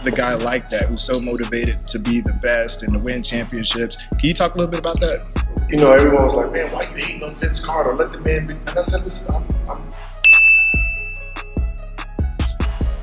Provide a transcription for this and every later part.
The guy like that who's so motivated to be the best and to win championships. Can you talk a little bit about that? You know, everyone was like, man, why you hating on Vince Carter? Let the man be. And I said, listen,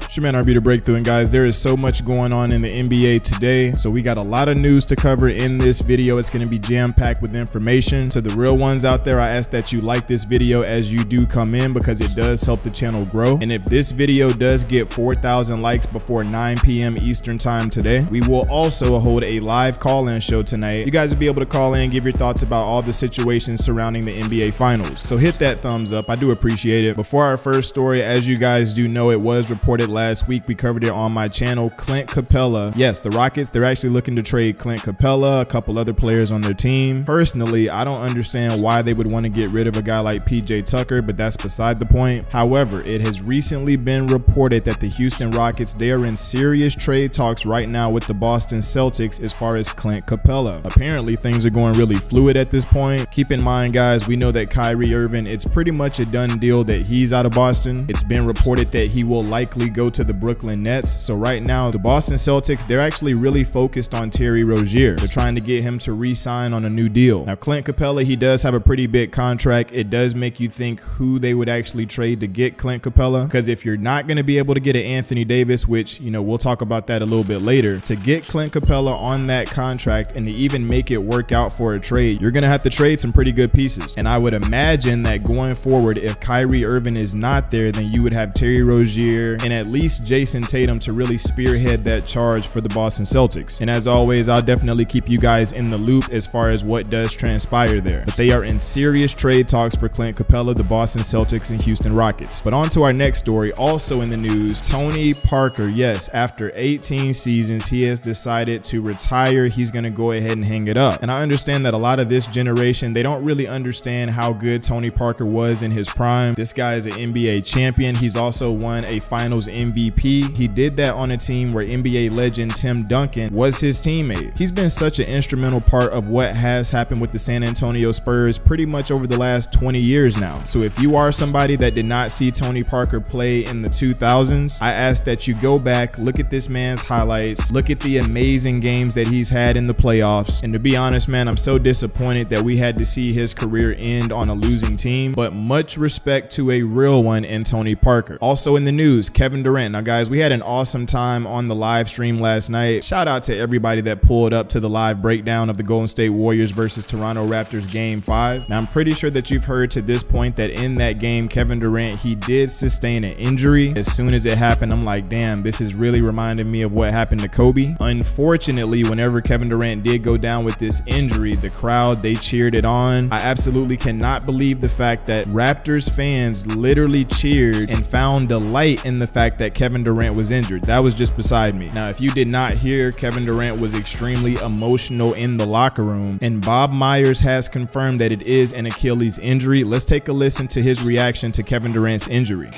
It's your man RB to Breakthrough, and guys, there is so much going on in the NBA today, so we got a lot of news to cover in this video. It's going to be jam-packed with information. To the real ones out there, I ask that you like this video as you do come in, because it does help the channel grow. And if this video does get 4,000 likes before 9 p.m. Eastern time today, we will also hold a live call-in show tonight. You guys will be able to call in, give your thoughts about all the situations surrounding the NBA Finals. So hit that thumbs up. I do appreciate it. Before our first story, as you guys do know, it was reported last week, we covered it on my channel, Clint Capella. Yes, the Rockets, they're actually looking to trade Clint Capella, a couple other players on their team. Personally, I don't understand why they would want to get rid of a guy like PJ Tucker, but that's beside the point. However, it has recently been reported that the Houston Rockets, they are in serious trade talks right now with the Boston Celtics as far as Clint Capella. Apparently, things are going really fluid at this point. Keep in mind, guys, we know that Kyrie Irving, it's pretty much a done deal that he's out of Boston. It's been reported that he will likely go to the Brooklyn Nets. So right now, the Boston Celtics, they're actually really focused on Terry Rozier. They're trying to get him to re-sign on a new deal. Now, Clint Capella, he does have a pretty big contract. It does make you think who they would actually trade to get Clint Capella, because if you're not going to be able to get an Anthony Davis, which, you know, we'll talk about that a little bit later, to get Clint Capella on that contract and to even make it work out for a trade, you're going to have to trade some pretty good pieces. And I would imagine that going forward, if Kyrie Irving is not there, then you would have Terry Rozier and at least Jason Tatum to really spearhead that charge for the Boston Celtics. And as always, I'll definitely keep you guys in the loop as far as what does transpire there. But they are in serious trade talks for Clint Capella, the Boston Celtics and Houston Rockets. But on to our next story, also in the news, Tony Parker. Yes, after 18 seasons, he has decided to retire. He's going to go ahead and hang it up. And I understand that a lot of this generation, they don't really understand how good Tony Parker was in his prime. This guy is an NBA champion. He's also won a Finals MVP. He did that on a team where NBA legend Tim Duncan was his teammate. He's been such an instrumental part of what has happened with the San Antonio Spurs pretty much over the last 20 years now. So if you are somebody that did not see Tony Parker play in the 2000s, I ask that you go back, look at this man's highlights, look at the amazing games that he's had in the playoffs. And to be honest, man, I'm so disappointed that we had to see his career end on a losing team, but much respect to a real one in Tony Parker. Also in the news, Kevin Durant. Now guys, we had an awesome time on the live stream last night. Shout out to everybody that pulled up to the live breakdown of the Golden State Warriors versus Toronto Raptors game 5. Now I'm pretty sure that you've heard to this point that in that game, Kevin Durant, he did sustain an injury. As soon as it happened, I'm like, damn, this is really reminding me of what happened to Kobe. Unfortunately, whenever Kevin Durant did go down with this injury, the crowd, they cheered it on. I absolutely cannot believe the fact that Raptors fans literally cheered and found delight in the fact that Kevin Durant was injured. That was just beside me. Now, if you did not hear, Kevin Durant was extremely emotional in the locker room, and Bob Myers has confirmed that it is an Achilles injury. Let's take a listen to his reaction to Kevin Durant's injury.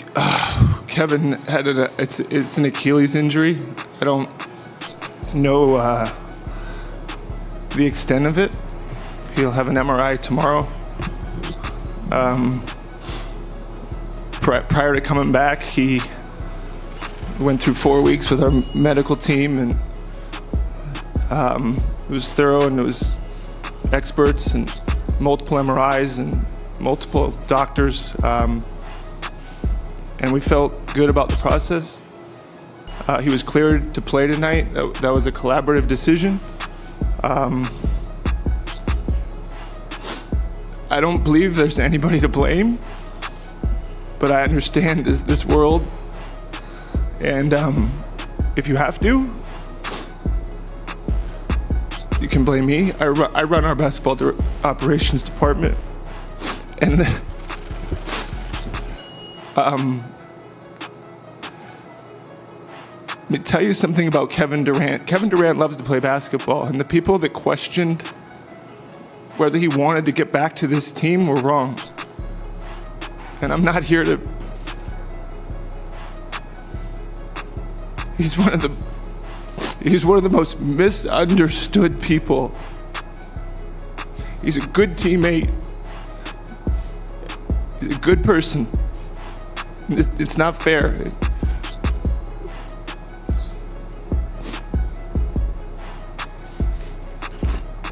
Kevin had it's an Achilles injury. I don't know the extent of it. He'll have an MRI tomorrow. Prior to coming back, he went through 4 weeks with our medical team, and it was thorough, and it was experts and multiple MRIs and multiple doctors, and we felt good about the process. He was cleared to play tonight. That was a collaborative decision. I don't believe there's anybody to blame, but I understand this world, and if you have to, you can blame me. I run our basketball operations department, and let me tell you something about Kevin Durant. Kevin Durant loves to play basketball, and the people that questioned whether he wanted to get back to this team were wrong. And I'm not here to... He's one of the most misunderstood people. He's a good teammate. He's a good person. It's not fair.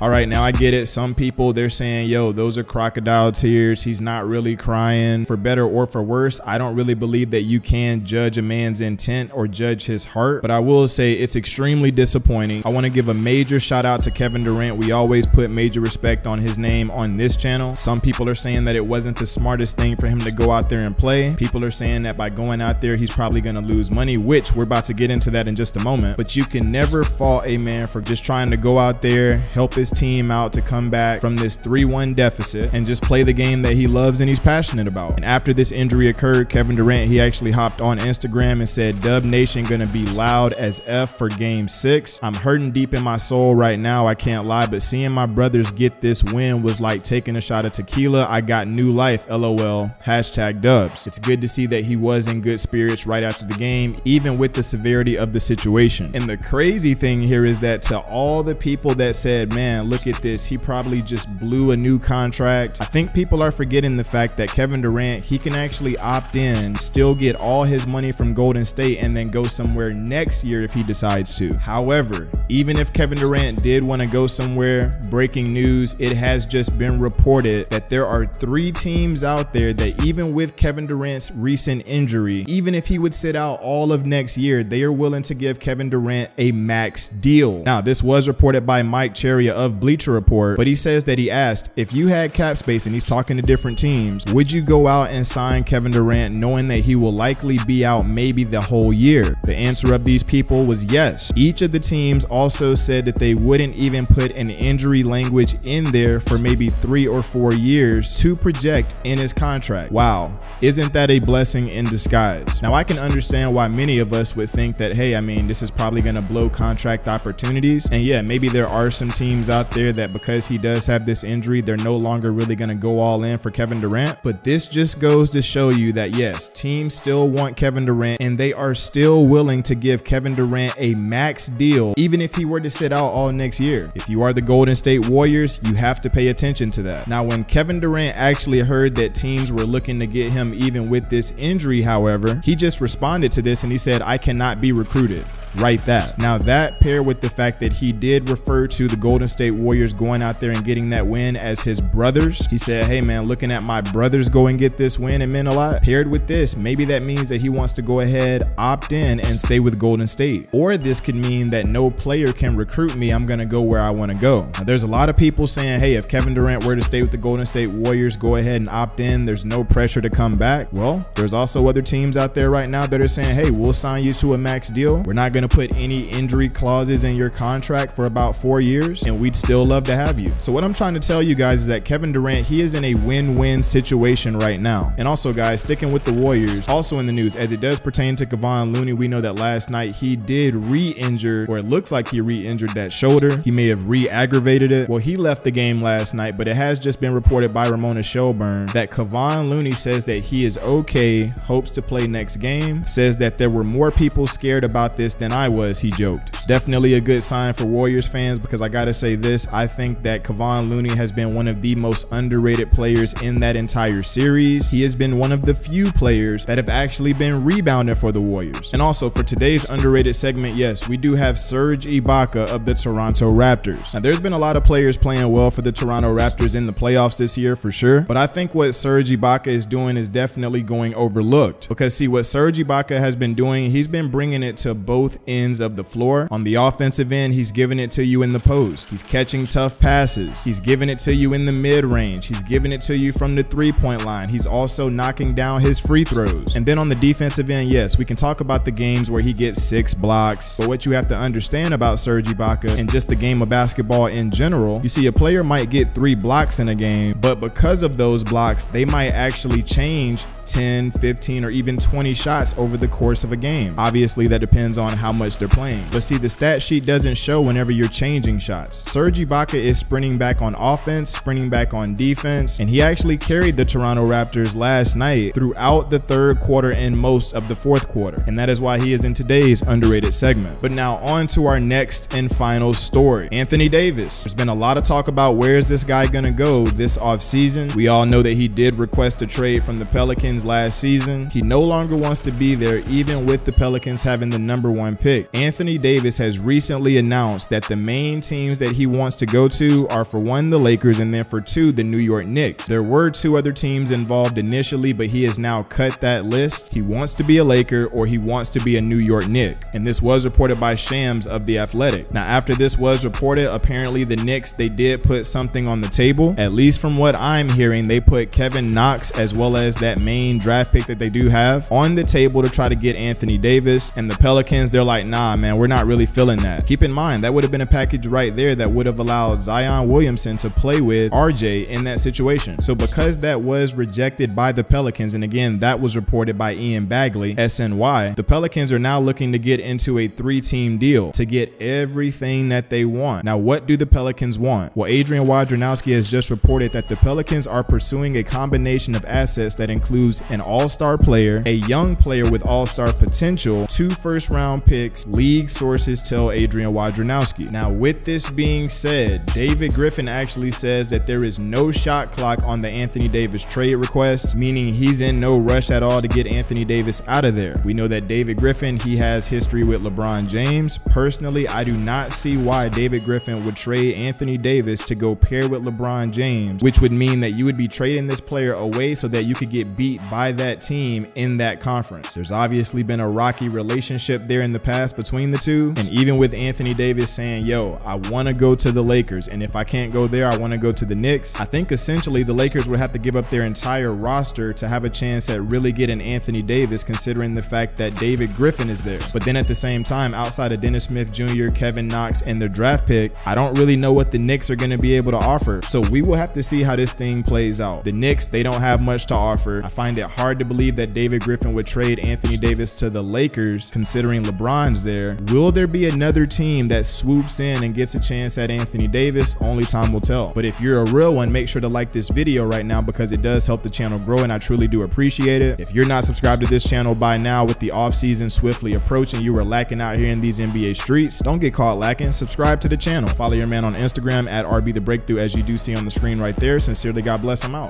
All right, now I get it. Some people, they're saying, yo, those are crocodile tears. He's not really crying. For better or for worse, I don't really believe that you can judge a man's intent or judge his heart, but I will say it's extremely disappointing. I want to give a major shout out to Kevin Durant. We always put major respect on his name on this channel. Some people are saying that it wasn't the smartest thing for him to go out there and play. People are saying that by going out there, he's probably going to lose money, which we're about to get into that in just a moment. But you can never fault a man for just trying to go out there, help his team out to come back from this 3-1 deficit and just play the game that he loves and he's passionate about. And after this injury occurred, Kevin Durant, he actually hopped on Instagram and said, Dub Nation gonna be loud as F for game 6. I'm hurting deep in my soul right now, I can't lie, but seeing my brothers get this win was like taking a shot of tequila. I got new life, LOL, #dubs. It's good to see that he was in good spirits right after the game, even with the severity of the situation. And the crazy thing here is that to all the people that said, man, look at this, he probably just blew a new contract, I think people are forgetting the fact that Kevin Durant, he can actually opt in, still get all his money from Golden State, and then go somewhere next year if he decides to. However, even if Kevin Durant did want to go somewhere, breaking news, it has just been reported that there are 3 teams out there that even with Kevin Durant's recent injury, even if he would sit out all of next year, they are willing to give Kevin Durant a max deal. Now, this was reported by Mike Cheria of Bleacher Report, but he says that he asked, if you had cap space, and he's talking to different teams, would you go out and sign Kevin Durant knowing that he will likely be out maybe the whole year? The answer of these people was yes. Each of the teams also said that they wouldn't even put an injury language in there for maybe 3 or 4 years to project in his contract. Wow, isn't that a blessing in disguise? Now, I can understand why many of us would think that, hey, I mean, this is probably going to blow contract opportunities. And yeah, maybe there are some teams out there that because he does have this injury, they're no longer really going to go all in for Kevin Durant. But this just goes to show you that yes, teams still want Kevin Durant and they are still willing to give Kevin Durant a max deal, even if he were to sit out all next year. If you are the Golden State Warriors, you have to pay attention to that. Now, when Kevin Durant actually heard that teams were looking to get him even with this injury, however, he just responded to this and he said, I cannot be recruited. Write that. Now, that paired with the fact that he did refer to the Golden State Warriors going out there and getting that win as his brothers. He said, hey man, looking at my brothers go and get this win, it meant a lot. Paired with this, maybe that means that he wants to go ahead, opt in and stay with Golden State. Or this could mean that no player can recruit me, I'm gonna go where I want to go. Now, there's a lot of people saying, hey, if Kevin Durant were to stay with the Golden State Warriors, go ahead and opt in, there's no pressure to come back. Well, there's also other teams out there right now that are saying, hey, we'll sign you to a max deal. We're not gonna put any injury clauses in your contract for about 4 years, and we'd still love to have you. So what I'm trying to tell you guys is that Kevin Durant, he is in a win-win situation right now. And also, guys, sticking with the Warriors, also in the news, as it does pertain to Kevon Looney, we know that last night he did re-injure, or it looks like he re-injured that shoulder. He may have re-aggravated it. Well, he left the game last night, but it has just been reported by Ramona Shelburne that Kevon Looney says that he is okay, hopes to play next game, says that there were more people scared about this than I was, he joked. It's definitely a good sign for Warriors fans because I gotta say this, I think that Kevon Looney has been one of the most underrated players in that entire series. He has been one of the few players that have actually been rebounding for the Warriors. And also for today's underrated segment, yes, we do have Serge Ibaka of the Toronto Raptors. Now, there's been a lot of players playing well for the Toronto Raptors in the playoffs this year for sure, but I think what Serge Ibaka is doing is definitely going overlooked because see, what Serge Ibaka has been doing, he's been bringing it to both ends of the floor. On the offensive end, he's giving it to you in the post. He's catching tough passes. He's giving it to you in the mid-range. He's giving it to you from the three-point line. He's also knocking down his free throws. And then on the defensive end, yes, we can talk about the games where he gets 6 blocks, but what you have to understand about Serge Ibaka and just the game of basketball in general, you see a player might get 3 blocks in a game, but because of those blocks, they might actually change 10, 15, or even 20 shots over the course of a game. Obviously, that depends on how much they're playing. But see, the stat sheet doesn't show whenever you're changing shots. Serge Ibaka is sprinting back on offense, sprinting back on defense, and he actually carried the Toronto Raptors last night throughout the third quarter and most of the fourth quarter. And that is why he is in today's underrated segment. But now on to our next and final story. Anthony Davis. There's been a lot of talk about where's this guy gonna go this offseason. We all know that he did request a trade from the Pelicans last season. He no longer wants to be there, even with the Pelicans having the #1 round pick. Anthony Davis has recently announced that the main teams that he wants to go to are, for one, the Lakers, and then for two, the New York Knicks. There were two other teams involved initially, but he has now cut that list. He wants to be a Laker or he wants to be a New York Knick. And this was reported by Shams of The Athletic. Now, after this was reported, apparently the Knicks, they did put something on the table. At least from what I'm hearing, they put Kevin Knox as well as that main draft pick that they do have on the table to try to get Anthony Davis. And the Pelicans, they're like, nah, man, we're not really feeling that. Keep in mind, that would have been a package right there that would have allowed Zion Williamson to play with RJ in that situation. So because that was rejected by the Pelicans, and again, that was reported by Ian Bagley, SNY, the Pelicans are now looking to get into a 3-team deal to get everything that they want. Now, what do the Pelicans want? Well, Adrian Wojnarowski has just reported that the Pelicans are pursuing a combination of assets that includes an all-star player, a young player with all-star potential, 2 first-round picks, league sources tell Adrian Wojnarowski. Now, with this being said, David Griffin actually says that there is no shot clock on the Anthony Davis trade request, meaning he's in no rush at all to get Anthony Davis out of there. We know that David Griffin, he has history with LeBron James. Personally, I do not see why David Griffin would trade Anthony Davis to go pair with LeBron James, which would mean that you would be trading this player away so that you could get beat by that team in that conference. There's obviously been a rocky relationship there in the past between the two, and even with Anthony Davis saying, yo, I want to go to the Lakers, and if I can't go there, I want to go to the Knicks, I think essentially the Lakers would have to give up their entire roster to have a chance at really getting Anthony Davis, considering the fact that David Griffin is there. But then at the same time, outside of Dennis Smith Jr., Kevin Knox, and their draft pick, I don't really know what the Knicks are going to be able to offer. So we will have to see how this thing plays out. The Knicks, they don't have much to offer. I find it hard to believe that David Griffin would trade Anthony Davis to the Lakers, considering LeBron's there. Will there be another team that swoops in and gets a chance at Anthony Davis? Only time will tell. But if you're a real one, make sure to like this video right now because it does help the channel grow, and I truly do appreciate it. If you're not subscribed to this channel by now, with the offseason swiftly approaching, you are lacking out here in these NBA streets. Don't get caught lacking. Subscribe to the channel. Follow your man on Instagram at RB The Breakthrough, as you do see on the screen right there. Sincerely, God bless. I'm out.